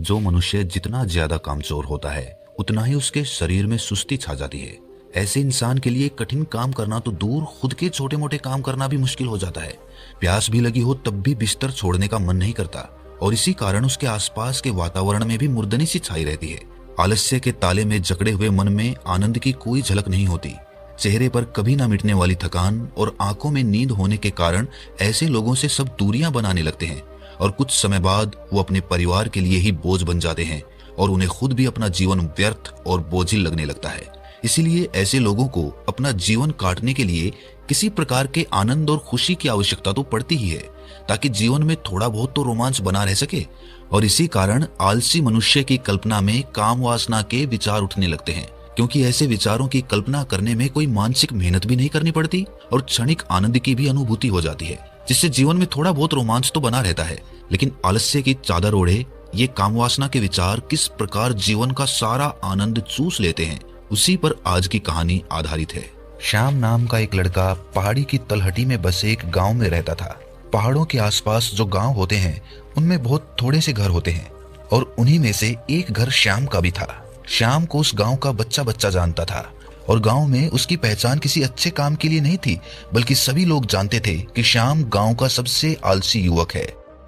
जो मनुष्य जितना ज्यादा कामचोर होता है उतना ही उसके शरीर में सुस्ती छा जाती है। ऐसे इंसान के लिए कठिन काम करना तो दूर, खुद के छोटे मोटे काम करना भी मुश्किल हो जाता है। प्यास भी लगी हो तब भी बिस्तर छोड़ने का मन नहीं करता और इसी कारण उसके आसपास के वातावरण में भी मुर्दनी सी छाई रहती है। आलस्य के ताले में जकड़े हुए मन में आनंद की कोई झलक नहीं होती। चेहरे पर कभी ना मिटने वाली थकान और आंखों में नींद होने के कारण ऐसे लोगों से सब दूरियां बनाने लगते हैं और कुछ समय बाद वो अपने परिवार के लिए ही बोझ बन जाते हैं और उन्हें खुद भी अपना जीवन व्यर्थ और बोझिल लगने लगता है। इसीलिए ऐसे लोगों को अपना जीवन काटने के लिए किसी प्रकार के आनंद और खुशी की आवश्यकता तो पड़ती ही है, ताकि जीवन में थोड़ा बहुत तो रोमांच बना रह सके। और इसी कारण आलसी मनुष्य की कल्पना में काम वासना के विचार उठने लगते हैं, क्योंकि ऐसे विचारों की कल्पना करने में कोई मानसिक मेहनत भी नहीं करनी पड़ती और क्षणिक आनंद की भी अनुभूति हो जाती है, जिससे जीवन में थोड़ा बहुत रोमांच तो बना रहता है। लेकिन आलस्य की चादर ओढ़े ये काम वासना के विचार किस प्रकार जीवन का सारा आनंद चूस लेते हैं, उसी पर आज की कहानी आधारित है। श्याम नाम का एक लड़का पहाड़ी की तलहटी में बसे एक गांव में रहता था। पहाड़ों के आसपास जो गांव होते हैं उनमें बहुत थोड़े से घर होते हैं और उन्हीं में से एक घर श्याम का भी था। श्याम को उस गांव का बच्चा बच्चा जानता था और गांव में उसकी पहचान किसी अच्छे काम के लिए नहीं थी, बल्कि सभी लोग जानते थे कि श्याम गांव का सबसे आलसी युवक है।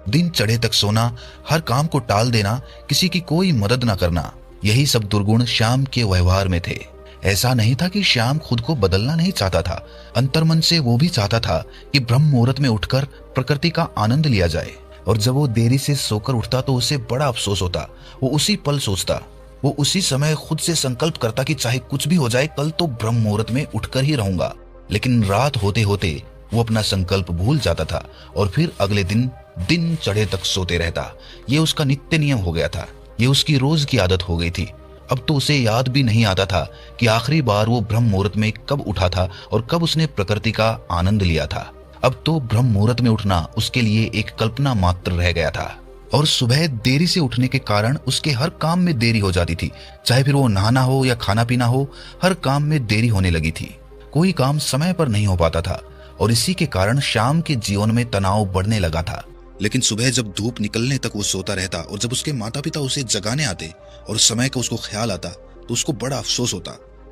दिन चढ़े तक सोना, हर काम को टाल देना, किसी की कोई मदद न करना, यही सब दुर्गुण श्याम के व्यवहार में थे। ऐसा नहीं था कि श्याम खुद को बदलना नहीं चाहता था, अंतर्मन से वो भी चाहता था कि ब्रह्म मुहूर्त में उठकर प्रकृति का आनंद लिया जाए। और जब वो देरी से सोकर उठता तो उसे बड़ा अफसोस होता। वो उसी पल सोचता, वो उसी समय खुद से संकल्प करता कि चाहे कुछ भी हो जाए, कल तो ब्रह्म मुहूर्त में उठकर ही रहूंगा। लेकिन रात होते होते वो अपना संकल्प भूल जाता था और फिर अगले दिन चढ़े तक सोते रहता। ये उसका नित्य नियम हो गया था, ये उसकी रोज की आदत हो गई थी। अब तो उसे याद भी नहीं आता था कि आखिरी बार वो ब्रह्म मुहूर्त में कब उठा था और कब उसने प्रकृति का आनंद लिया था। अब तो ब्रह्म मुहूर्त में उठना उसके लिए एक कल्पना मात्र रह गया था और सुबह देरी से उठने के कारण उसके हर काम में देरी हो जाती थी। चाहे फिर वो नहाना हो या खाना पीना हो, हर काम में देरी होने लगी थी। कोई काम समय पर नहीं हो पाता था और इसी के कारण श्याम के जीवन में तनाव बढ़ने लगा था। लेकिन सुबह जब धूप निकलने तक वो सोता रहता और जब उसके माता पिता उसे जगाने आते और समय का उसको ख्याल आता तो उसको बड़ा अफसोस होता,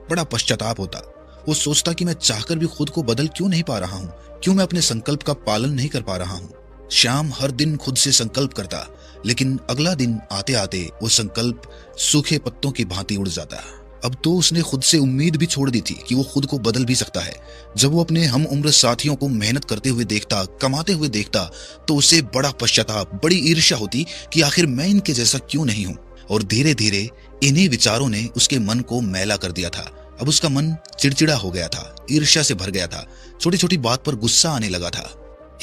बड़ा पश्चाताप होता। वो सोचता कि मैं चाहकर भी खुद को बदल क्यों नहीं पा रहा हूँ, क्यों मैं अपने संकल्प का पालन नहीं कर पा रहा हूँ। श्याम हर दिन खुद से संकल्प करता, लेकिन अगला दिन आते आते वो संकल्प सूखे पत्तों की भांति उड़ जाता। अब तो उसने खुद से उम्मीद भी छोड़ दी थी कि वो खुद को बदल भी सकता है। जब वो अपने हम उम्र साथियों को मेहनत करते हुए देखता, कमाते हुए देखता, तो उसे बड़ा पश्चाताप, बड़ी ईर्ष्या होती कि आखिर मैं इनके जैसा क्यों नहीं हूँ। और धीरे धीरे इन्हीं विचारों ने उसके मन को मैला कर दिया था। अब उसका मन चिड़चिड़ा हो गया था, ईर्ष्या से भर गया था, छोटी छोटी बात पर गुस्सा आने लगा था।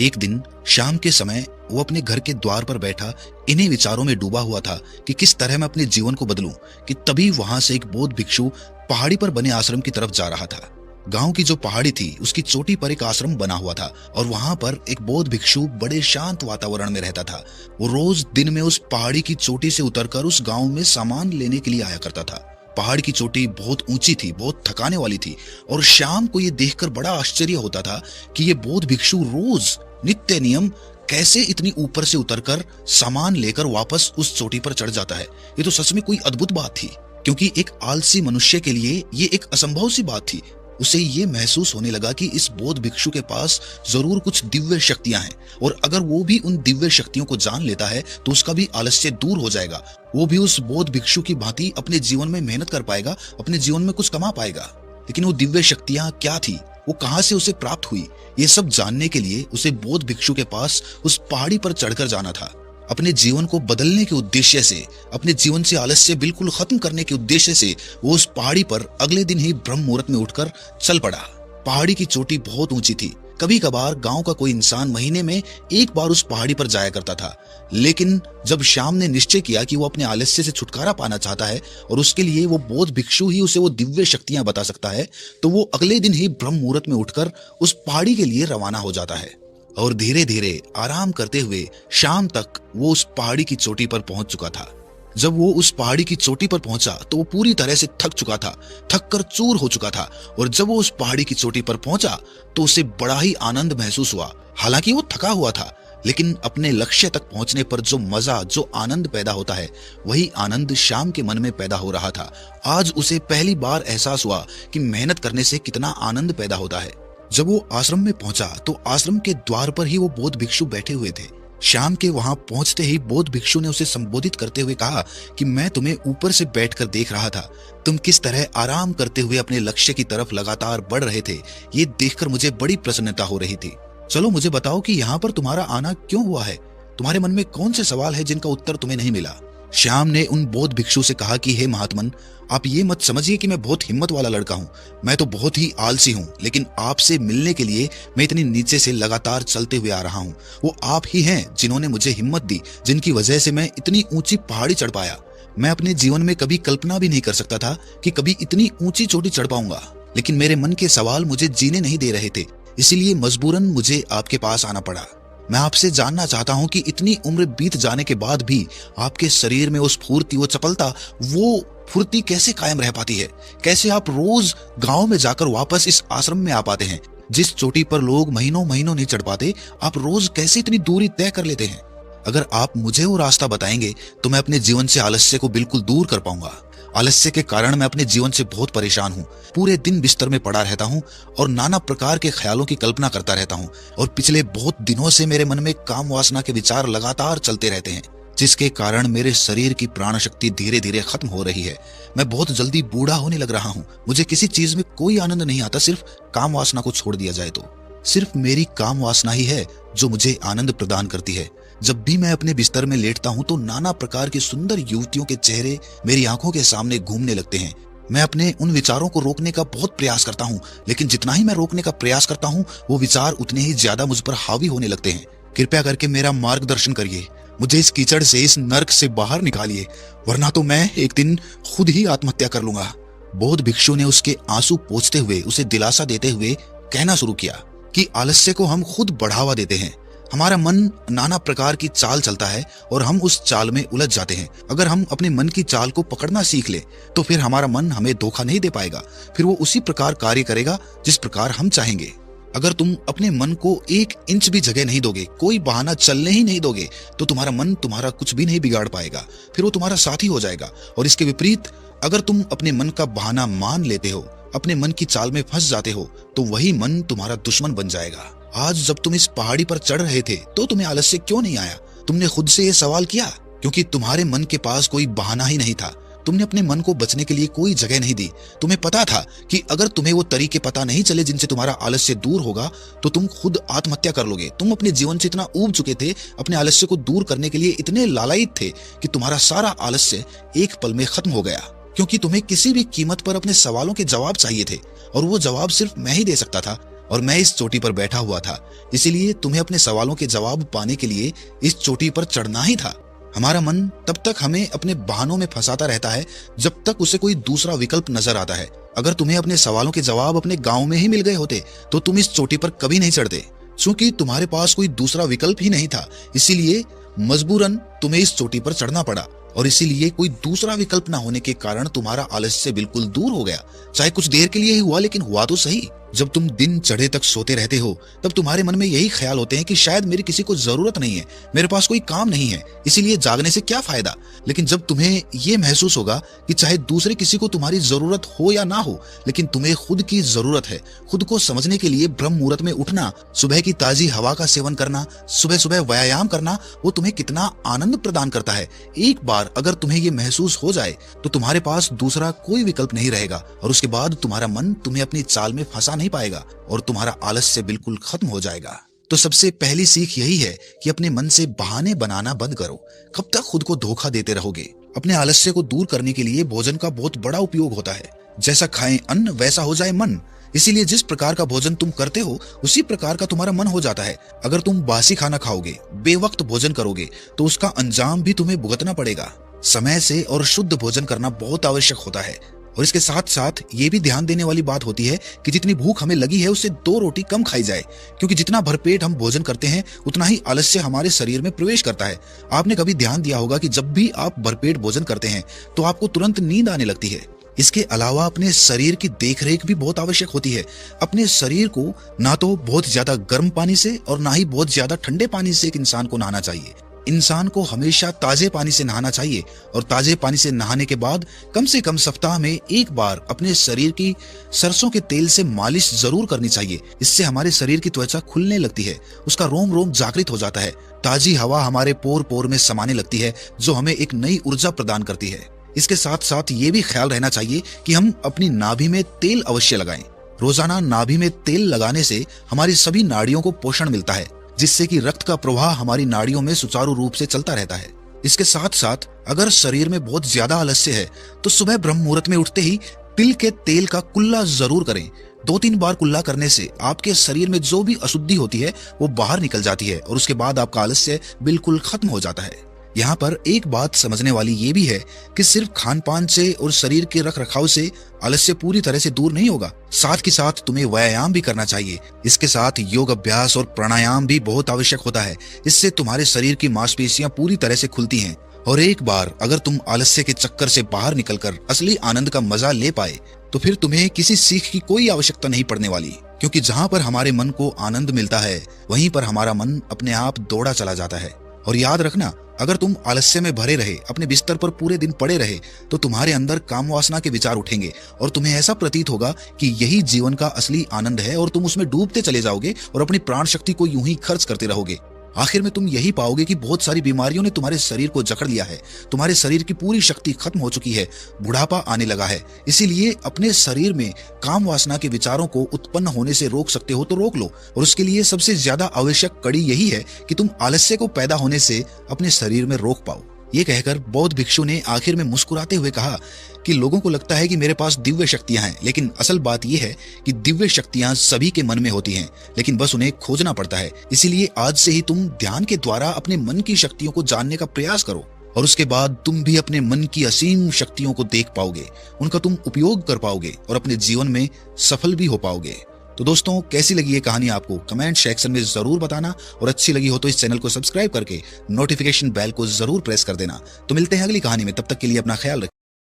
एक दिन शाम के समय वो अपने घर के द्वार पर बैठा इन्हीं विचारों में डूबा हुआ था कि किस तरह मैं अपने जीवन को बदलूं, कि तभी वहां से एक बौद्ध भिक्षु पहाड़ी पर बने आश्रम की तरफ जा रहा था। गांव की जो पहाड़ी थी उसकी चोटी पर एक आश्रम बना हुआ था और वहां पर एक बौद्ध भिक्षु बड़े शांत वातावरण में रहता था। वो रोज दिन में उस पहाड़ी की चोटी से उतरकर उस गांव में सामान लेने के लिए आया करता था। पहाड़ की चोटी बहुत ऊंची थी, बहुत थकाने वाली थी और शाम को ये देखकर बड़ा आश्चर्य होता था कि ये बौद्ध भिक्षु रोज नित्य नियम कैसे इतनी ऊपर से उतरकर सामान लेकर वापस उस चोटी पर चढ़ जाता है। ये तो सच में कोई अद्भुत बात थी, क्योंकि एक आलसी मनुष्य के लिए ये एक असंभव सी बात थी। उसे ये महसूस होने लगा कि इस बौद्ध भिक्षु के पास जरूर कुछ दिव्य शक्तियां हैं और अगर वो भी उन दिव्य शक्तियों को जान लेता है तो उसका भी आलस्य दूर हो जाएगा। वो भी उस बौद्ध भिक्षु की भांति अपने जीवन में मेहनत कर पाएगा, अपने जीवन में कुछ कमा पाएगा। लेकिन वो दिव्य शक्तियां क्या थी, वो कहां से उसे प्राप्त हुई, ये सब जानने के लिए उसे बौद्ध भिक्षु के पास उस पहाड़ी पर चढ़कर जाना था। अपने जीवन को बदलने के उद्देश्य से, अपने जीवन से आलस्य बिल्कुल खत्म करने के उद्देश्य से वो उस पहाड़ी पर अगले दिन ही ब्रह्म मुहूर्त में उठकर चल पड़ा। पहाड़ी की चोटी बहुत ऊंची थी। कभी कभार गांव का कोई इंसान महीने में एक बार उस पहाड़ी पर जाया करता था। लेकिन जब श्याम ने निश्चय किया कि वो अपने आलस्य से छुटकारा पाना चाहता है और उसके लिए वो बौद्ध भिक्षु ही उसे वो दिव्य शक्तियां बता सकता है, तो वो अगले दिन ही ब्रह्म मुहूर्त में उठकर उस पहाड़ी के लिए रवाना हो जाता है। और धीरे धीरे आराम करते हुए शाम तक वो उस पहाड़ी की चोटी पर पहुंच चुका था। जब वो उस पहाड़ी की चोटी पर पहुंचा तो वो पूरी तरह से थक चुका था, थक कर चूर हो चुका था। और जब वो उस पहाड़ी की चोटी पर पहुंचा तो उसे बड़ा ही आनंद महसूस हुआ। हालांकि वो थका हुआ था, लेकिन अपने लक्ष्य तक पहुंचने पर जो मजा, जो आनंद पैदा होता है, वही आनंद श्याम के मन में पैदा हो रहा था। आज उसे पहली बार एहसास हुआ कि मेहनत करने से कितना आनंद पैदा होता है। जब वो आश्रम में पहुंचा तो आश्रम के द्वार पर ही वो बौद्ध भिक्षु बैठे हुए थे। श्याम के वहां पहुंचते ही बौद्ध भिक्षु ने उसे संबोधित करते हुए कहा कि मैं तुम्हें ऊपर से बैठकर देख रहा था, तुम किस तरह आराम करते हुए अपने लक्ष्य की तरफ लगातार बढ़ रहे थे। ये देखकर मुझे बड़ी प्रसन्नता हो रही थी। चलो मुझे बताओ कि यहाँ पर तुम्हारा आना क्यों हुआ है? तुम्हारे मन में कौन से सवाल है जिनका उत्तर तुम्हें नहीं मिला? श्याम ने उन बौद्ध भिक्षु से कहा कि हे महात्मन, आप ये मत समझिए कि मैं बहुत हिम्मत वाला लड़का हूँ। मैं तो बहुत ही आलसी हूँ, लेकिन आपसे मिलने के लिए मैं इतनी नीचे से लगातार चलते हुए आ रहा हूँ। वो आप ही हैं जिन्होंने मुझे हिम्मत दी, जिनकी वजह से मैं इतनी ऊंची पहाड़ी चढ़ पाया। मैं अपने जीवन में कभी कल्पना भी नहीं कर सकता था कि कभी इतनी ऊंची चोटी चढ़ पाऊंगा, लेकिन मेरे मन के सवाल मुझे जीने नहीं दे रहे थे, इसीलिए मजबूरन मुझे आपके पास आना पड़ा। मैं आपसे जानना चाहता हूं कि इतनी उम्र बीत जाने के बाद भी आपके शरीर में वो स्फूर्ति, वो चपलता, वो फुर्ती कैसे कायम रह पाती है? कैसे आप रोज गांव में जाकर वापस इस आश्रम में आ पाते हैं? जिस चोटी पर लोग महीनों महीनों नहीं चढ़ पाते, आप रोज कैसे इतनी दूरी तय कर लेते हैं? अगर आप मुझे वो रास्ता बताएंगे तो मैं अपने जीवन से आलस्य को बिल्कुल दूर कर पाऊंगा। आलस्य के कारण मैं अपने जीवन से बहुत परेशान हूँ। पूरे दिन बिस्तर में पड़ा रहता हूँ और नाना प्रकार के ख्यालों की कल्पना करता रहता हूँ, और पिछले बहुत दिनों से मेरे मन में काम वासना के विचार लगातार चलते रहते हैं, जिसके कारण मेरे शरीर की प्राण शक्ति धीरे धीरे खत्म हो रही है। मैं बहुत जल्दी बूढ़ा होने लग रहा हूँ। मुझे किसी चीज में कोई आनंद नहीं आता, सिर्फ काम वासना को छोड़ दिया जाए तो। सिर्फ मेरी काम वासना ही है जो मुझे आनंद प्रदान करती है। जब भी मैं अपने बिस्तर में लेटता हूँ तो नाना प्रकार की सुंदर युवतियों के चेहरे मेरी आंखों के सामने घूमने लगते हैं। मैं अपने उन विचारों को रोकने का बहुत प्रयास करता हूँ, लेकिन जितना ही मैं रोकने का प्रयास करता हूँ वो विचार उतने ही ज्यादा मुझ पर हावी होने लगते हैं। कृपया करके मेरा मार्गदर्शन करिए, मुझे इस कीचड़ से, इस नर्क से बाहर निकालिए, वरना तो मैं एक दिन खुद ही आत्महत्या कर लूंगा। बौद्ध भिक्षु ने उसके आंसू पोंछते हुए उसे दिलासा देते हुए कहना शुरू किया कि आलस्य को हम खुद बढ़ावा देते हैं। हमारा मन नाना प्रकार की चाल चलता है और हम उस चाल में उलझ जाते हैं। अगर हम अपने मन की चाल को पकड़ना सीख ले तो फिर हमारा मन हमें धोखा नहीं दे पाएगा। फिर वो उसी प्रकार कार्य करेगा जिस प्रकार हम चाहेंगे। अगर तुम अपने मन को 1 इंच भी जगह नहीं दोगे, कोई बहाना चलने ही नहीं दोगे, तो तुम्हारा मन तुम्हारा कुछ भी नहीं बिगाड़ पाएगा। फिर वो तुम्हारा साथी हो जाएगा। और इसके विपरीत अगर तुम अपने मन का बहाना मान लेते हो, अपने मन की चाल में फंस जाते हो, तो वही मन तुम्हारा दुश्मन बन जाएगा। आज जब तुम इस पहाड़ी पर चढ़ रहे थे तो तुम्हें आलस्य क्यों नहीं आया? तुमने खुद से ये सवाल किया? क्योंकि तुम्हारे मन के पास कोई बहाना ही नहीं था। तुमने अपने मन को बचने के लिए कोई जगह नहीं दी। तुम्हें पता था कि अगर तुम्हें वो तरीके पता नहीं चले जिनसे तुम्हारा आलस्य दूर होगा तो तुम खुद आत्महत्या कर लोगे। तुम अपने जीवन से इतना ऊब चुके थे, अपने आलस्य को दूर करने के लिए इतने लालायित थे कि तुम्हारा सारा आलस्य एक पल में खत्म हो गया, क्योंकि तुम्हें किसी भी कीमत पर अपने सवालों के जवाब चाहिए थे, और वो जवाब सिर्फ मैं ही दे सकता था, और मैं इस चोटी पर बैठा हुआ था। इसीलिए तुम्हें अपने सवालों के जवाब पाने के लिए इस चोटी पर चढ़ना ही था। हमारा मन तब तक हमें अपने बहानों में फंसाता रहता है जब तक उसे कोई दूसरा विकल्प नजर आता है। अगर तुम्हें अपने सवालों के जवाब अपने गांव में ही मिल गए होते तो तुम इस चोटी पर कभी नहीं चढ़ते, क्योंकि तुम्हारे पास कोई दूसरा विकल्प ही नहीं था। इसीलिए मजबूरन तुम्हें इस चोटी पर चढ़ना पड़ा, और इसीलिए कोई दूसरा विकल्प न होने के कारण तुम्हारा आलस्य बिल्कुल दूर हो गया। चाहे कुछ देर के लिए ही हुआ, लेकिन हुआ तो सही। जब तुम दिन चढ़े तक सोते रहते हो तब तुम्हारे मन में यही ख्याल होते हैं कि शायद मेरी किसी को जरूरत नहीं है, मेरे पास कोई काम नहीं है, इसीलिए जागने से क्या फायदा। लेकिन जब तुम्हें ये महसूस होगा कि चाहे दूसरे किसी को तुम्हारी जरूरत हो या ना हो, लेकिन तुम्हें खुद की जरूरत है, खुद को समझने के लिए ब्रह्म मुहूर्त में उठना, सुबह की ताजी हवा का सेवन करना, सुबह सुबह व्यायाम करना, वो तुम्हें कितना आनंद प्रदान करता है। एक बार अगर तुम्हें ये महसूस हो जाए तो तुम्हारे पास दूसरा कोई विकल्प नहीं रहेगा, और उसके बाद तुम्हारा मन तुम्हें अपनी चाल में फंसा नहीं पाएगा और तुम्हारा आलस्य बिल्कुल खत्म हो जाएगा। तो सबसे पहली सीख यही है कि अपने मन से बहाने बनाना बंद करो। कब तक खुद को धोखा देते रहोगे? अपने आलस्य को दूर करने के लिए भोजन का बहुत बड़ा उपयोग होता है। जैसा खाएं अन्न वैसा हो जाए मन। इसीलिए जिस प्रकार का भोजन तुम करते हो उसी प्रकार का तुम्हारा मन हो जाता है। अगर तुम बासी खाना खाओगे, बेवक्त भोजन करोगे, तो उसका अंजाम भी तुम्हें भुगतना पड़ेगा। समय से और शुद्ध भोजन करना बहुत आवश्यक होता है। और इसके साथ साथ ये भी ध्यान देने वाली बात होती है कि जितनी भूख हमें लगी है उससे 2 रोटी कम खाई जाए, क्योंकि जितना भरपेट हम भोजन करते हैं उतना ही आलस्य हमारे शरीर में प्रवेश करता है। आपने कभी ध्यान दिया होगा कि जब भी आप भरपेट भोजन करते हैं तो आपको तुरंत नींद आने लगती है। इसके अलावा अपने शरीर की देखरेख भी बहुत आवश्यक होती है। अपने शरीर को ना तो बहुत ज्यादा गर्म पानी से और ना ही बहुत ज्यादा ठंडे पानी से एक इंसान को नहाना चाहिए। इंसान को हमेशा ताजे पानी से नहाना चाहिए और ताजे पानी से नहाने के बाद कम से कम सप्ताह में एक बार अपने शरीर की सरसों के तेल से मालिश जरूर करनी चाहिए। इससे हमारे शरीर की त्वचा खुलने लगती है, उसका रोम रोम जागृत हो जाता है। ताजी हवा हमारे पोर पोर में समाने लगती है, जो हमें एक नई ऊर्जा प्रदान करती है। इसके साथ साथ ये भी ख्याल रहना चाहिए कि हम अपनी नाभि में तेल अवश्य लगाएं। रोजाना नाभि में तेल लगाने से हमारी सभी नाड़ियों को पोषण मिलता है, जिससे कि रक्त का प्रवाह हमारी नाड़ियों में सुचारू रूप से चलता रहता है। इसके साथ साथ अगर शरीर में बहुत ज्यादा आलस्य है तो सुबह ब्रह्म मुहूर्त में उठते ही तिल के तेल का कुल्ला जरूर करें। 2-3 बार कुल्ला करने से आपके शरीर में जो भी अशुद्धि होती है वो बाहर निकल जाती है और उसके बाद आपका आलस्य बिल्कुल खत्म हो जाता है। यहाँ पर एक बात समझने वाली ये भी है कि सिर्फ खान पान से और शरीर के रख रखाव से आलस्य पूरी तरह से दूर नहीं होगा, साथ ही साथ तुम्हें व्यायाम भी करना चाहिए। इसके साथ योग अभ्यास और प्राणायाम भी बहुत आवश्यक होता है। इससे तुम्हारे शरीर की मांसपेशियां पूरी तरह से खुलती हैं और एक बार अगर तुम आलस्य के चक्कर से बाहर निकलकर असली आनंद का मजा ले पाए तो फिर तुम्हें किसी सीख की कोई आवश्यकता नहीं पड़ने वाली, क्योंकि जहाँ पर हमारे मन को आनंद मिलता है वहीं पर हमारा मन अपने आप दौड़ा चला जाता है। और याद रखना, अगर तुम आलस्य में भरे रहे, अपने बिस्तर पर पूरे दिन पड़े रहे तो तुम्हारे अंदर काम वासना के विचार उठेंगे और तुम्हें ऐसा प्रतीत होगा कि यही जीवन का असली आनंद है और तुम उसमें डूबते चले जाओगे और अपनी प्राण शक्ति को यूं ही खर्च करते रहोगे। आखिर में तुम यही पाओगे कि बहुत सारी बीमारियों ने तुम्हारे शरीर को जकड़ लिया है, तुम्हारे शरीर की पूरी शक्ति खत्म हो चुकी है, बुढ़ापा आने लगा है। इसीलिए अपने शरीर में काम वासना के विचारों को उत्पन्न होने से रोक सकते हो तो रोक लो, और उसके लिए सबसे ज्यादा आवश्यक कड़ी यही है कि तुम आलस्य को पैदा होने से अपने शरीर में रोक पाओ। ये कहकर बौद्ध भिक्षु ने आखिर में मुस्कुराते हुए कहा कि लोगों को लगता है कि मेरे पास दिव्य शक्तियां हैं, लेकिन असल बात यह है कि दिव्य शक्तियां सभी के मन में होती हैं, लेकिन बस उन्हें खोजना पड़ता है। इसीलिए आज से ही तुम ध्यान के द्वारा अपने मन की शक्तियों को जानने का प्रयास करो और उसके बाद तुम भी अपने मन की असीम शक्तियों को देख पाओगे, उनका तुम उपयोग कर पाओगे और अपने जीवन में सफल भी हो पाओगे। तो दोस्तों, कैसी लगी ये कहानी आपको कमेंट सेक्शन में जरूर बताना, और अच्छी लगी हो तो इस चैनल को सब्सक्राइब करके नोटिफिकेशन बेल को जरूर प्रेस कर देना। तो मिलते हैं अगली कहानी में, तब तक के लिए अपना ख्याल रखिए।